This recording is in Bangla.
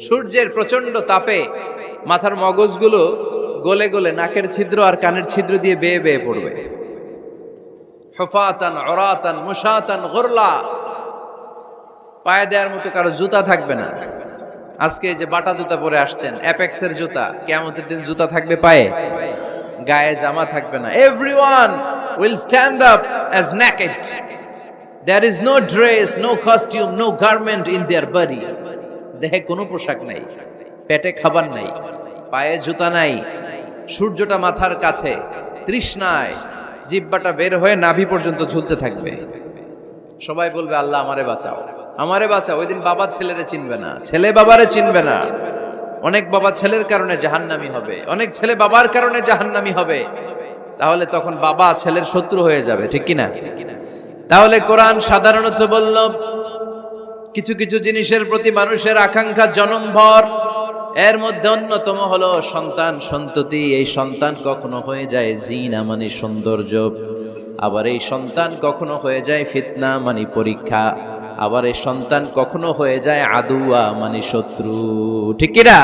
সূর্যের প্রচন্ড তাপে মাথার মগজগুলো গলে গলে নাকের ছিদ্র আর কানের ছিদ্র দিয়ে বেয়ে বেয়ে পড়বে। হুফাতান উরাতান মুশাতান গুরলা, পায়ে দেওয়ার মতো কারো জুতা থাকবে না। আজকে যে বাটা জুতা পরে আসছেন, অ্যাপেক্সের জুতা, কিয়ামতের দিন জুতা থাকবে পায়ে, গায়ে জামা থাকবে না। Everyone will stand up as naked. There is no dress, no costume, no garment in their body. দেহে কোনো পোশাক নাই, পেটে খাবার নাই, পায়ে জুতা নাই, সূর্যটা মাথার কাছে, তৃষ্ণায় জিহ্বাটা বের হয়ে নাভি পর্যন্ত ঝুলতে থাকবে। সবাই বলবে আল্লাহ আমারে বাঁচাও, আমারে বাঁচাও। ওই দিন বাবা ছেলেরে চিনবে না, ছেলে বাবারে চিনবে না। অনেক বাবা ছেলের কারণে জাহান্নামী হবে, অনেক ছেলে বাবার কারণে জাহান্নামী হবে। তাহলে তখন বাবা ছেলের শত্রু হয়ে যাবে, ঠিক কিনা? তাহলে কোরআন সাধারণত বলল কিছু কিছু জিনিসের প্রতি মানুষের আকাঙ্ক্ষা জনমভর, এর মধ্যে অন্যতম হলো সন্তান সন্ততি। এই সন্তান কখনো হয়ে যায় জিনা মানে সৌন্দর্য, আবার এই সন্তান কখনো হয়ে যায় ফিতনা মানে পরীক্ষা, আবার এই সন্তান কখনো হয়ে যায় আদুয়া মানে শত্রু, ঠিক কিনা?